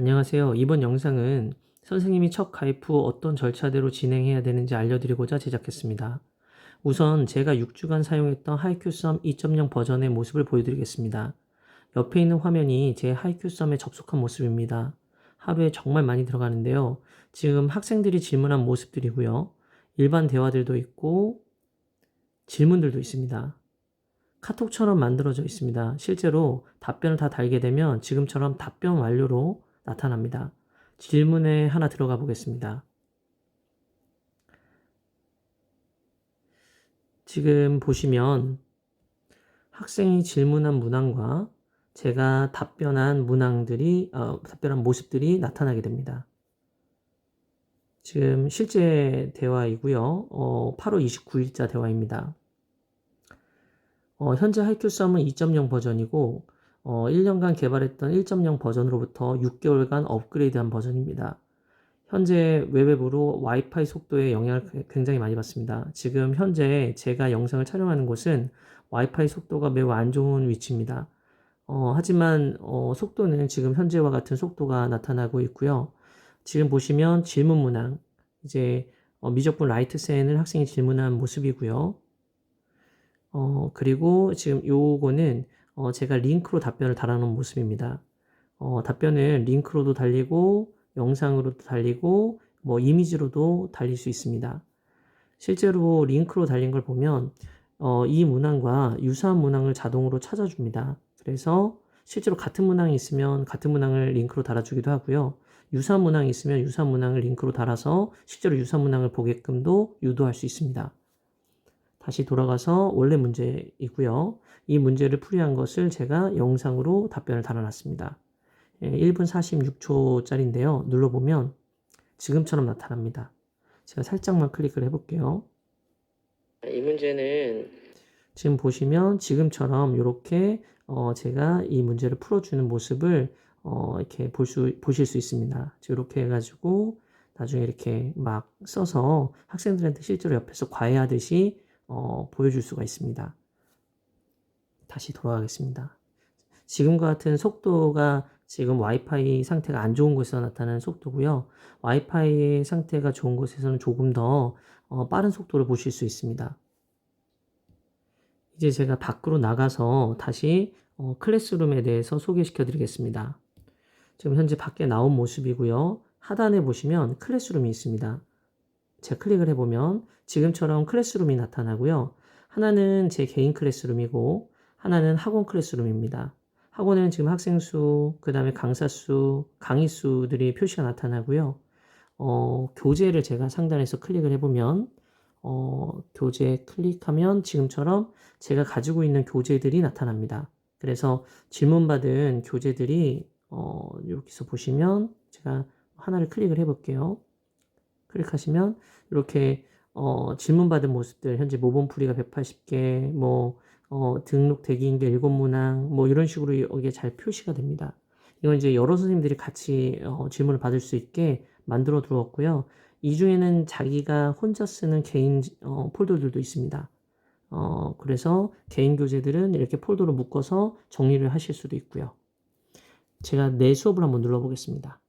안녕하세요. 이번 영상은 선생님이 첫 가입 후 어떤 절차대로 진행해야 되는지 알려드리고자 제작했습니다. 우선 제가 6주간 사용했던 하이큐썸 2.0 버전의 모습을 보여드리겠습니다. 옆에 있는 화면이 제 하이큐썸에 접속한 모습입니다. 하루에 정말 많이 들어가는데요. 지금 학생들이 질문한 모습들이고요. 일반 대화들도 있고 질문들도 있습니다. 카톡처럼 만들어져 있습니다. 실제로 답변을 다 달게 되면 지금처럼 답변 완료로 나타납니다. 질문에 하나 들어가 보겠습니다. 지금 보시면 학생이 질문한 문항과 제가 답변한 답변한 모습들이 나타나게 됩니다. 지금 실제 대화이고요. 8월 29일자 대화입니다. 현재 하이큐썸은 2.0 버전이고 1년간 개발했던 1.0 버전으로부터 6개월간 업그레이드한 버전입니다. 현재 웹앱으로 와이파이 속도에 영향을 굉장히 많이 받습니다. 지금 현재 제가 영상을 촬영하는 곳은 와이파이 속도가 매우 안 좋은 위치입니다. 하지만 속도는 지금 현재와 같은 속도가 나타나고 있고요. 지금 보시면 질문 문항, 이제 미적분 라이트 센을 학생이 질문한 모습이고요. 그리고 지금 요거는 제가 링크로 답변을 달아놓은 모습입니다. 답변을 링크로도 달리고 영상으로도 달리고 뭐 이미지로도 달릴 수 있습니다. 실제로 링크로 달린 걸 보면 이 문항과 유사한 문항을 자동으로 찾아줍니다. 그래서 실제로 같은 문항이 있으면 같은 문항을 링크로 달아주기도 하고요. 유사한 문항이 있으면 유사한 문항을 링크로 달아서 실제로 유사한 문항을 보게끔도 유도할 수 있습니다. 다시 돌아가서 원래 문제이고요. 이 문제를 풀이한 것을 제가 영상으로 답변을 달아놨습니다. 1분 46초짜리인데요. 눌러보면 지금처럼 나타납니다. 제가 살짝만 클릭을 해볼게요. 이 문제는 지금 보시면 지금처럼 이렇게 제가 이 문제를 풀어주는 모습을 이렇게 보실 수 있습니다. 이렇게 해가지고 나중에 이렇게 막 써서 학생들한테 실제로 옆에서 과외하듯이 보여줄 수가 있습니다. 다시 돌아가겠습니다. 지금과 같은 속도가 지금 와이파이 상태가 안 좋은 곳에서 나타나는 속도고요. 와이파이 상태가 좋은 곳에서는 조금 더 빠른 속도를 보실 수 있습니다. 이제 제가 밖으로 나가서 다시 클래스룸에 대해서 소개시켜 드리겠습니다. 지금 현재 밖에 나온 모습이고요. 하단에 보시면 클래스룸이 있습니다. 제가 클릭을 해보면 지금처럼 클래스룸이 나타나고요. 하나는 제 개인 클래스룸이고 하나는 학원 클래스룸입니다. 학원에는 지금 학생 수, 그 다음에 강사 수, 강의 수들이 표시가 나타나고요. 교재를 제가 상단에서 클릭을 해보면 교재 클릭하면 지금처럼 제가 가지고 있는 교재들이 나타납니다. 그래서 질문받은 교재들이 여기서 보시면 제가 하나를 클릭을 해볼게요. 클릭하시면 이렇게 질문받은 모습들 현재 모범풀이가 180개 등록 대기인계 7문항 이런 식으로 여기에 잘 표시가 됩니다. 이건 이제 여러 선생님들이 같이 질문을 받을 수 있게 만들어 두었고요. 이 중에는 자기가 혼자 쓰는 개인 폴더들도 있습니다. 그래서 개인 교재들은 이렇게 폴더로 묶어서 정리를 하실 수도 있고요. 제가 내 수업을 한번 눌러보겠습니다.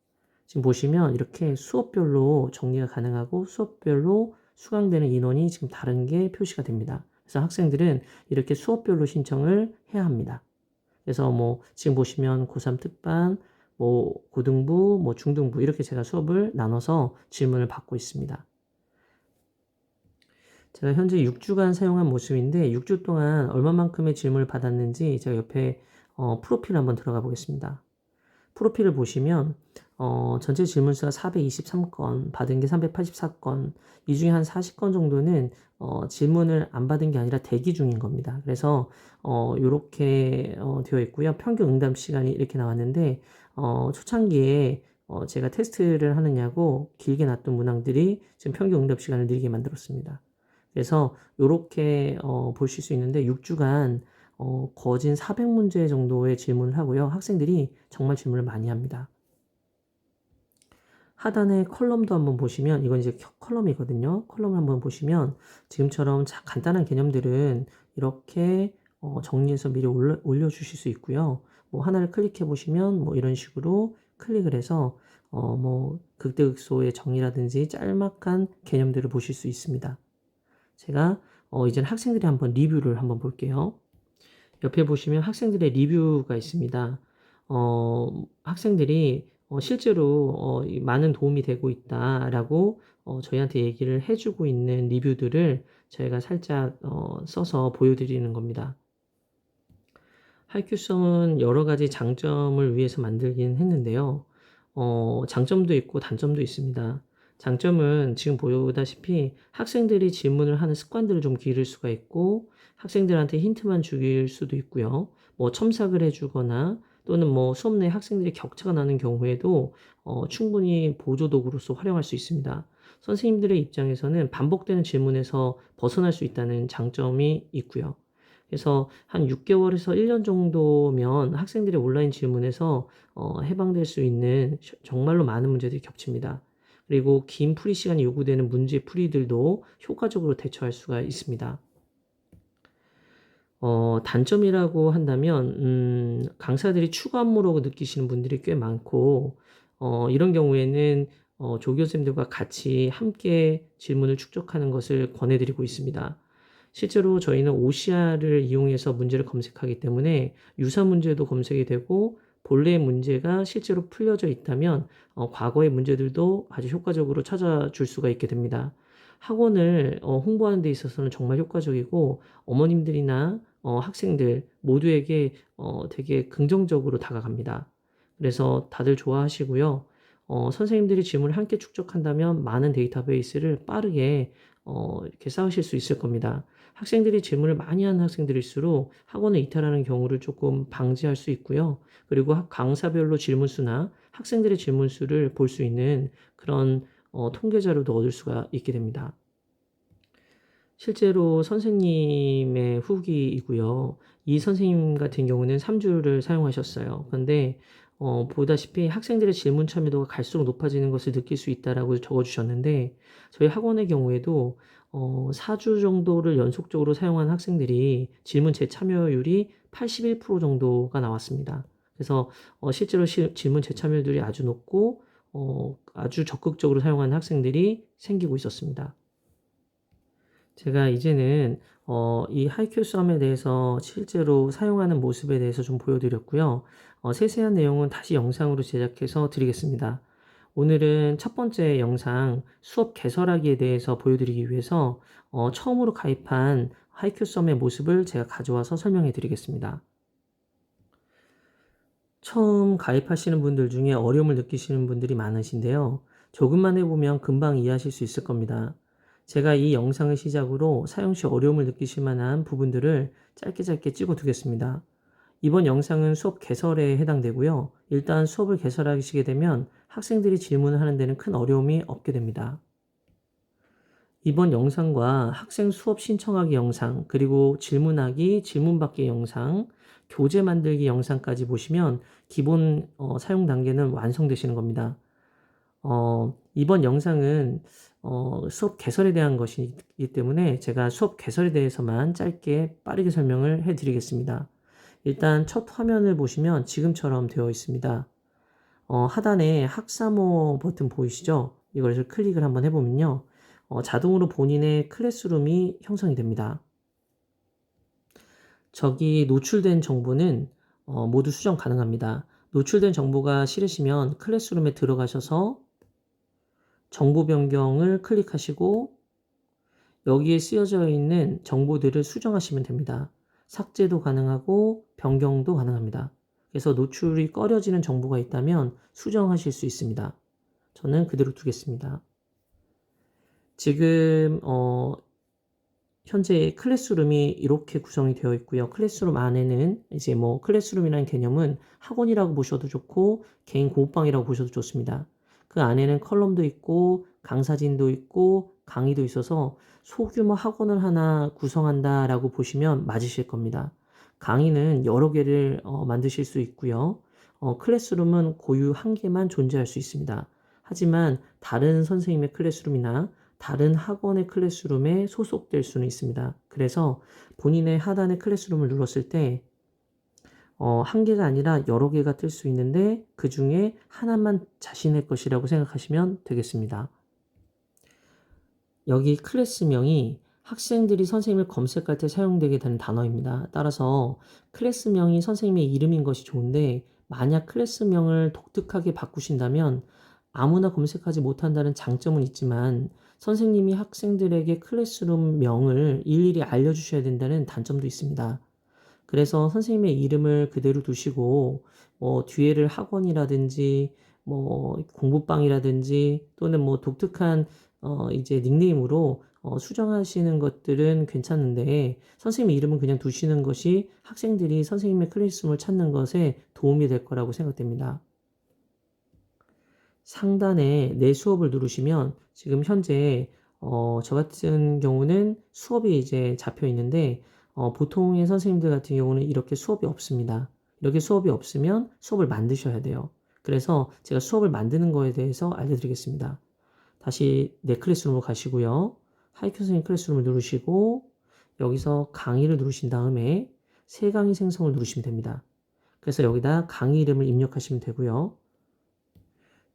지금 보시면 이렇게 수업별로 정리가 가능하고 수업별로 수강되는 인원이 지금 다른 게 표시가 됩니다. 그래서 학생들은 이렇게 수업별로 신청을 해야 합니다. 그래서 지금 보시면 고3 특반, 고등부, 중등부 이렇게 제가 수업을 나눠서 질문을 받고 있습니다. 제가 현재 6주간 사용한 모습인데 6주 동안 얼마만큼의 질문을 받았는지 제가 옆에 프로필 한번 들어가 보겠습니다. 프로필을 보시면 전체 질문수가 423건, 받은 게 384건, 이 중에 한 40건 정도는 질문을 안 받은 게 아니라 대기 중인 겁니다. 그래서 이렇게 되어 있고요. 평균 응답 시간이 이렇게 나왔는데 초창기에 제가 테스트를 하느냐고 길게 놨던 문항들이 지금 평균 응답 시간을 느리게 만들었습니다. 그래서 이렇게 보실 수 있는데 6주간 거진 400문제 정도의 질문을 하고요. 학생들이 정말 질문을 많이 합니다. 하단에 컬럼도 한번 보시면 이건 이제 컬럼이거든요. 컬럼을 한번 보시면 지금처럼 간단한 개념들은 이렇게 정리해서 미리 올려주실 수 있고요. 하나를 클릭해 보시면 이런 식으로 클릭을 해서 뭐 극대극소의 정의라든지 짤막한 개념들을 보실 수 있습니다. 제가 이제는 학생들이 한번 리뷰를 한번 볼게요. 옆에 보시면 학생들의 리뷰가 있습니다. 학생들이 실제로 많은 도움이 되고 있다라고 저희한테 얘기를 해주고 있는 리뷰들을 저희가 살짝 써서 보여드리는 겁니다. 하이큐성은 여러 가지 장점을 위해서 만들긴 했는데요. 장점도 있고 단점도 있습니다. 장점은 지금 보다시피 학생들이 질문을 하는 습관들을 좀 기를 수가 있고 학생들한테 힌트만 주길 수도 있고요. 뭐 첨삭을 해주거나 또는 뭐 수업 내 학생들이 격차가 나는 경우에도 충분히 보조 도구로서 활용할 수 있습니다. 선생님들의 입장에서는 반복되는 질문에서 벗어날 수 있다는 장점이 있고요. 그래서 한 6개월에서 1년 정도면 학생들의 온라인 질문에서 해방될 수 있는 정말로 많은 문제들이 겹칩니다. 그리고 긴 풀이 시간이 요구되는 문제 풀이들도 효과적으로 대처할 수가 있습니다. 단점이라고 한다면 강사들이 추가 업무라고 느끼시는 분들이 꽤 많고 이런 경우에는 조교쌤들과 같이 함께 질문을 축적하는 것을 권해드리고 있습니다. 실제로 저희는 OCR을 이용해서 문제를 검색하기 때문에 유사 문제도 검색이 되고 본래의 문제가 실제로 풀려져 있다면 과거의 문제들도 아주 효과적으로 찾아줄 수가 있게 됩니다. 학원을 홍보하는 데 있어서는 정말 효과적이고 어머님들이나 학생들 모두에게 되게 긍정적으로 다가갑니다. 그래서 다들 좋아하시고요. 선생님들이 질문을 함께 축적한다면 많은 데이터베이스를 빠르게 이렇게 쌓으실 수 있을 겁니다. 학생들이 질문을 많이 하는 학생들일수록 학원을 이탈하는 경우를 조금 방지할 수 있고요. 그리고 강사별로 질문 수나 학생들의 질문 수를 볼 수 있는 그런 통계 자료도 얻을 수가 있게 됩니다. 실제로 선생님의 후기이고요. 이 선생님 같은 경우는 3주를 사용하셨어요. 그런데 보다시피 학생들의 질문 참여도가 갈수록 높아지는 것을 느낄 수 있다라고 적어주셨는데 저희 학원의 경우에도 4주 정도를 연속적으로 사용한 학생들이 질문 재참여율이 81% 정도가 나왔습니다. 그래서 실제로 질문 재참여율이 아주 높고 아주 적극적으로 사용하는 학생들이 생기고 있었습니다. 제가 이제는 이 하이큐 썸에 대해서 실제로 사용하는 모습에 대해서 좀 보여드렸고요. 세세한 내용은 다시 영상으로 제작해서 드리겠습니다. 오늘은 첫 번째 영상 수업 개설하기에 대해서 보여드리기 위해서 처음으로 가입한 하이큐 썸의 모습을 제가 가져와서 설명해 드리겠습니다. 처음 가입하시는 분들 중에 어려움을 느끼시는 분들이 많으신데요. 조금만 해보면 금방 이해하실 수 있을 겁니다. 제가 이 영상을 시작으로 사용 시 어려움을 느끼실 만한 부분들을 짧게 찍어 두겠습니다. 이번 영상은 수업 개설에 해당되고요. 일단 수업을 개설하시게 되면 학생들이 질문을 하는 데는 큰 어려움이 없게 됩니다. 이번 영상과 학생 수업 신청하기 영상, 그리고 질문하기, 질문받기 영상, 교재 만들기 영상까지 보시면 기본 사용 단계는 완성되시는 겁니다. 이번 영상은 수업 개설에 대한 것이기 때문에 제가 수업 개설에 대해서만 짧게 빠르게 설명을 해드리겠습니다. 일단 첫 화면을 보시면 지금처럼 되어 있습니다. 하단에 학사모 버튼 보이시죠? 이것을 클릭을 한번 해보면요. 자동으로 본인의 클래스룸이 형성이 됩니다. 저기 노출된 정보는 모두 수정 가능합니다. 노출된 정보가 싫으시면 클래스룸에 들어가셔서 정보 변경을 클릭하시고 여기에 쓰여져 있는 정보들을 수정하시면 됩니다. 삭제도 가능하고 변경도 가능합니다. 그래서 노출이 꺼려지는 정보가 있다면 수정하실 수 있습니다. 저는 그대로 두겠습니다. 지금 현재 클래스룸이 이렇게 구성이 되어 있고요. 클래스룸 안에는 이제 뭐 클래스룸이라는 개념은 학원이라고 보셔도 좋고 개인 공부방이라고 보셔도 좋습니다. 그 안에는 컬럼도 있고 강사진도 있고 강의도 있어서 소규모 학원을 하나 구성한다라고 보시면 맞으실 겁니다. 강의는 여러 개를 만드실 수 있고요. 클래스룸은 고유 한 개만 존재할 수 있습니다. 하지만 다른 선생님의 클래스룸이나 다른 학원의 클래스룸에 소속될 수는 있습니다. 그래서 본인의 하단의 클래스룸을 눌렀을 때 한 개가 아니라 여러 개가 뜰 수 있는데 그 중에 하나만 자신의 것이라고 생각하시면 되겠습니다. 여기 클래스명이 학생들이 선생님을 검색할 때 사용되게 되는 단어입니다. 따라서 클래스명이 선생님의 이름인 것이 좋은데 만약 클래스명을 독특하게 바꾸신다면 아무나 검색하지 못한다는 장점은 있지만 선생님이 학생들에게 클래스룸 명을 일일이 알려주셔야 된다는 단점도 있습니다. 그래서 선생님의 이름을 그대로 두시고 뒤에를 학원이라든지 공부방이라든지 또는 독특한 이제 닉네임으로 수정하시는 것들은 괜찮은데 선생님 이름은 그냥 두시는 것이 학생들이 선생님의 클래스룸을 찾는 것에 도움이 될 거라고 생각됩니다. 상단에 내 수업을 누르시면 지금 현재 저 같은 경우는 수업이 이제 잡혀 있는데 보통의 선생님들 같은 경우는 이렇게 수업이 없습니다. 이렇게 수업이 없으면 수업을 만드셔야 돼요. 그래서 제가 수업을 만드는 거에 대해서 알려드리겠습니다. 다시 내 클래스룸으로 가시고요. 하이큐 선생님 클래스룸을 누르시고 여기서 강의를 누르신 다음에 새 강의 생성을 누르시면 됩니다. 그래서 여기다 강의 이름을 입력하시면 되고요.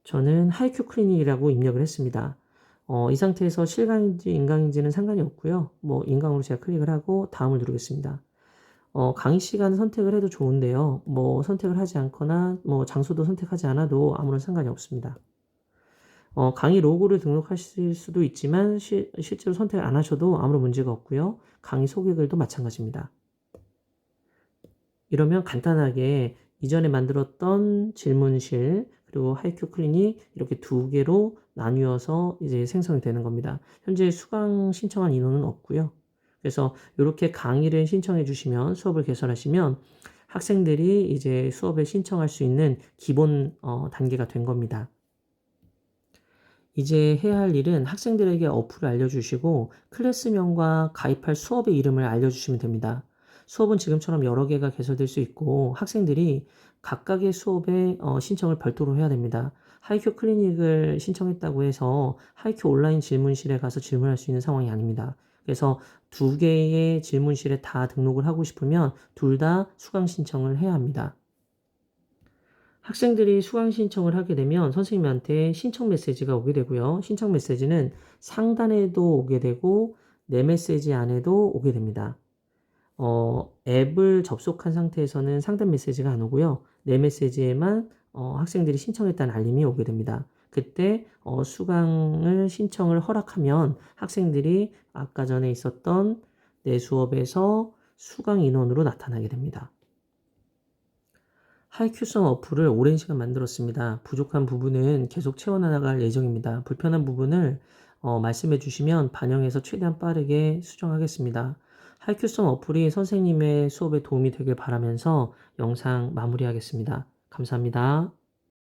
저는 하이큐 클리닉이라고 입력을 했습니다. 이 상태에서 실강인지 인강인지는 상관이 없고요. 인강으로 제가 클릭을 하고 다음을 누르겠습니다. 강의 시간을 선택을 해도 좋은데요. 선택을 하지 않거나 장소도 선택하지 않아도 아무런 상관이 없습니다. 강의 로고를 등록하실 수도 있지만 실제로 선택을 안 하셔도 아무런 문제가 없고요. 강의 소개글도 마찬가지입니다. 이러면 간단하게 이전에 만들었던 질문실 그리고 하이큐 클리닉 이렇게 두 개로 나뉘어서 이제 생성이 되는 겁니다. 현재 수강 신청한 인원은 없고요. 그래서 이렇게 강의를 신청해 주시면 수업을 개설하시면 학생들이 이제 수업에 신청할 수 있는 기본 단계가 된 겁니다. 이제 해야 할 일은 학생들에게 어플을 알려주시고 클래스명과 가입할 수업의 이름을 알려주시면 됩니다. 수업은 지금처럼 여러 개가 개설될 수 있고 학생들이 각각의 수업에 신청을 별도로 해야 됩니다. 하이큐 클리닉을 신청했다고 해서 하이큐 온라인 질문실에 가서 질문할 수 있는 상황이 아닙니다. 그래서 두 개의 질문실에 다 등록을 하고 싶으면 둘 다 수강 신청을 해야 합니다. 학생들이 수강 신청을 하게 되면 선생님한테 신청 메시지가 오게 되고요. 신청 메시지는 상단에도 오게 되고 내 메시지 안에도 오게 됩니다. 앱을 접속한 상태에서는 상단 메시지가 안 오고요. 내 메시지에만 학생들이 신청했다는 알림이 오게 됩니다. 그때 수강을 신청을 허락하면 학생들이 아까 전에 있었던 내 수업에서 수강 인원으로 나타나게 됩니다. 하이큐성 어플을 오랜 시간 만들었습니다. 부족한 부분은 계속 채워나갈 예정입니다. 불편한 부분을 말씀해 주시면 반영해서 최대한 빠르게 수정하겠습니다. 하이큐성 어플이 선생님의 수업에 도움이 되길 바라면서 영상 마무리하겠습니다. 감사합니다.